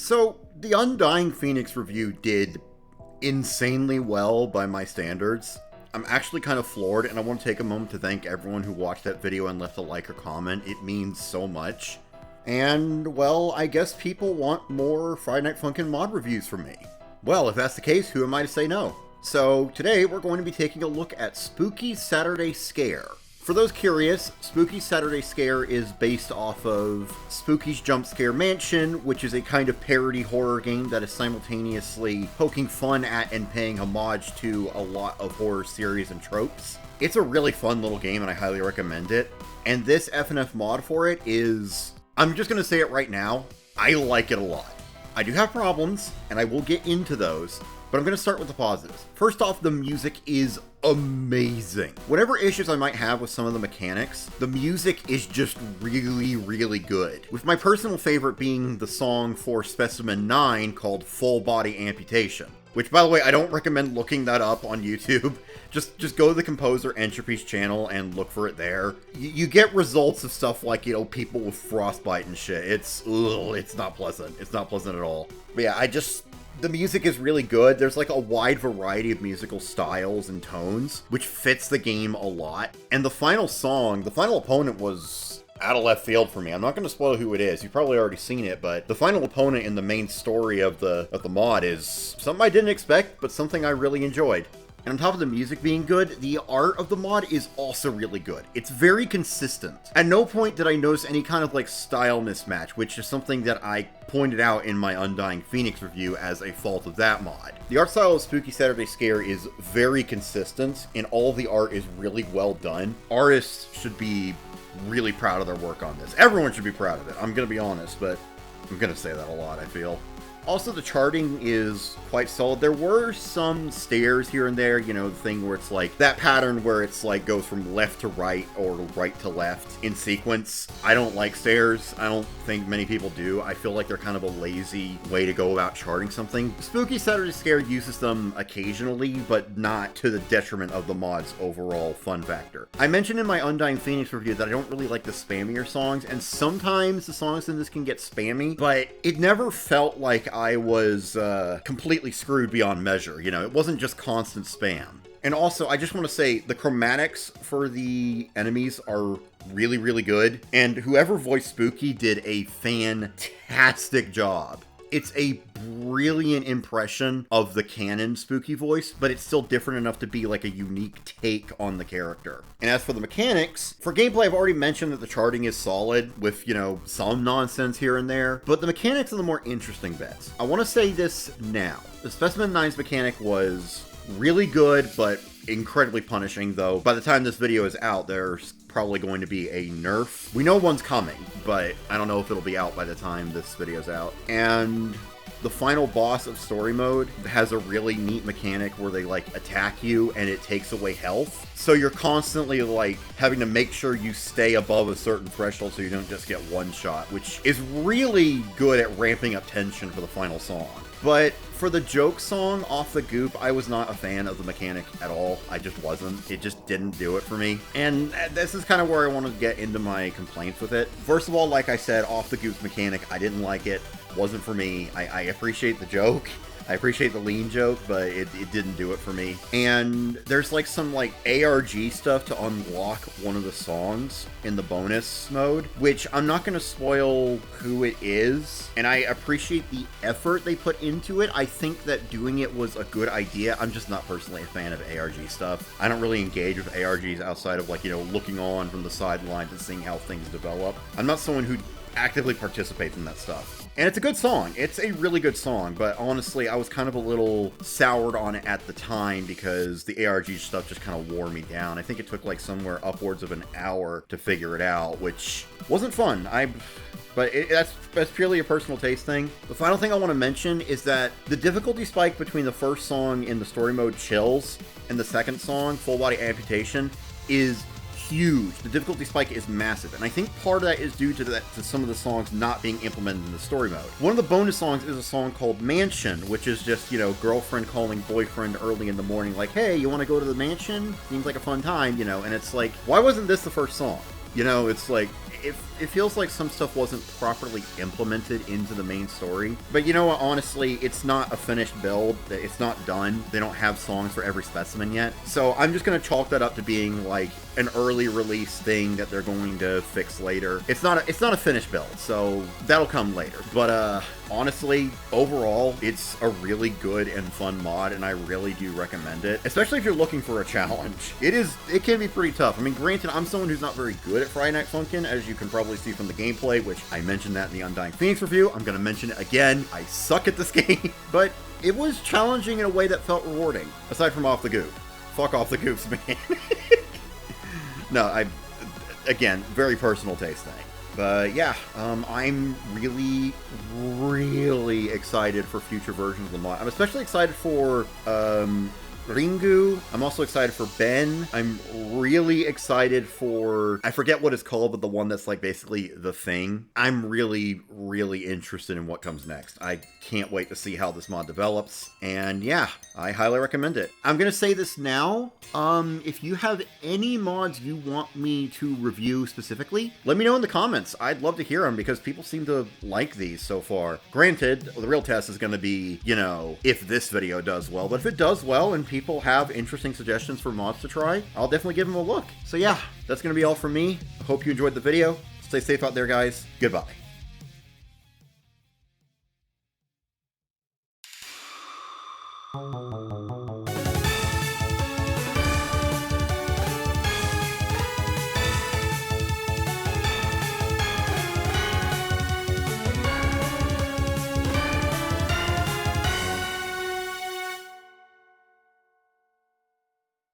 So, the Undying Phoenix review did insanely well by my standards. I'm actually kind of floored, and I want to take a moment to thank everyone who watched that video and left a like or comment. It means so much. And, well, I guess people want more Friday Night Funkin' mod reviews from me. Well, if that's the case, who am I to say no? So, today we're going to be taking a look at Spooky Saturday Scare. For those curious, Spooky Saturday Scare is based off of Spooky's Jump Scare Mansion, which is a kind of parody horror game that is simultaneously poking fun at and paying homage to a lot of horror series and tropes. It's a really fun little game and I highly recommend it. And this FNF mod for it is... I'm just going to say it right now, I like it a lot. I do have problems, and I will get into those, but I'm going to start with the positives. First off, the music is amazing. Whatever issues I might have with some of the mechanics, the music is just really, really good. With my personal favorite being the song for Specimen 9 called Full Body Amputation. Which, by the way, I don't recommend looking that up on YouTube. Just go to the composer Entropy's channel and look for it there. You get results of stuff like, you know, people with frostbite and shit. It's not pleasant. It's not pleasant at all. But yeah, the music is really good. There's like a wide variety of musical styles and tones, which fits the game a lot. And the final song, the final opponent was out of left field for me. I'm not going to spoil who it is. You've probably already seen it, but the final opponent in the main story of the mod is something I didn't expect, but something I really enjoyed. And on top of the music being good, the art of the mod is also really good. It's very consistent. At no point did I notice any kind of like style mismatch, which is something that I pointed out in my Undying Phoenix review as a fault of that mod. The art style of Spooky Saturday Scare is very consistent, and all the art is really well done. Artists should be really proud of their work on this. Everyone should be proud of it. I'm gonna be honest, but I'm gonna say that a lot, I feel. Also, the charting is quite solid. There were some stairs here and there, you know, the thing where it's like that pattern where it's like goes from left to right or right to left in sequence. I don't like stairs. I don't think many people do. I feel like they're kind of a lazy way to go about charting something. Spooky Saturday Scare uses them occasionally, but not to the detriment of the mod's overall fun factor. I mentioned in my Undying Phoenix review that I don't really like the spammier songs, and sometimes the songs in this can get spammy, but it never felt like I was completely screwed beyond measure. You know, it wasn't just constant spam. And also, I just want to say, the chromatics for the enemies are really, really good. And whoever voiced Spooky did a fantastic job. It's a brilliant impression of the canon Spooky voice, but it's still different enough to be like a unique take on the character. And as for the mechanics, for gameplay, I've already mentioned that the charting is solid with, you know, some nonsense here and there, but the mechanics are the more interesting bits. I want to say this now. The Specimen 9's mechanic was really good, but incredibly punishing, though. By the time this video is out, there's probably going to be a nerf. We know one's coming, but I don't know if it'll be out by the time this video's out. And the final boss of story mode has a really neat mechanic where they like attack you and it takes away health. So you're constantly like having to make sure you stay above a certain threshold so you don't just get one shot, which is really good at ramping up tension for the final song. But for the joke song, Off the Goop, I was not a fan of the mechanic at all. I just wasn't. It just didn't do it for me. And this is kind of where I want to get into my complaints with it. First of all, like I said, Off the Goop's mechanic, I didn't like it. Wasn't for me. I appreciate the joke. I appreciate the lean joke, but it didn't do it for me. And there's like some like ARG stuff to unlock one of the songs in the bonus mode, which I'm not going to spoil who it is. And I appreciate the effort they put into it. I think that doing it was a good idea. I'm just not personally a fan of ARG stuff. I don't really engage with ARGs outside of like, you know, looking on from the sidelines and seeing how things develop. I'm not someone who actively participates in that stuff. And it's a good song. It's a really good song, but honestly, I was kind of a little soured on it at the time because the ARG stuff just kind of wore me down. I think it took like somewhere upwards of an hour to figure it out, which wasn't fun. But that's purely a personal taste thing. The final thing I want to mention is that the difficulty spike between the first song in the story mode, Chills, and the second song, Full Body Amputation, is huge. The difficulty spike is massive, and I think part of that is due to some of the songs not being implemented in the story mode. One of the bonus songs is a song called Mansion, which is just, you know, girlfriend calling boyfriend early in the morning like, hey, you want to go to the mansion? Seems like a fun time, you know, and it's like, why wasn't this the first song? You know, it's like, it feels like some stuff wasn't properly implemented into the main story. But you know what, honestly, it's not a finished build. It's not done. They don't have songs for every specimen yet. So I'm just going to chalk that up to being like an early release thing that they're going to fix later. It's not a finished build, so that'll come later. But honestly, overall, it's a really good and fun mod, and I really do recommend it, especially if you're looking for a challenge. It can be pretty tough. I mean, granted, I'm someone who's not very good at Friday Night Funkin', as you can probably see from the gameplay, which I mentioned that in the Undying Phoenix review. I'm going to mention it again. I suck at this game, but it was challenging in a way that felt rewarding, aside from off the goop. Fuck off the goops, man. No, again, very personal taste thing. But yeah, I'm really, really excited for future versions of the mod. I'm especially excited for Ringu. I'm also excited for Ben. I'm really excited for, I forget what it's called, but the one that's like basically the thing. I'm really, really interested in what comes next. I can't wait to see how this mod develops. And yeah, I highly recommend it. I'm going to say this now. If you have any mods you want me to review specifically, let me know in the comments. I'd love to hear them because people seem to like these so far. Granted, the real test is going to be, you know, if this video does well. But if it does well and people have interesting suggestions for mods to try, I'll definitely give them a look. So yeah, that's going to be all from me. I hope you enjoyed the video. Stay safe out there, guys. Goodbye.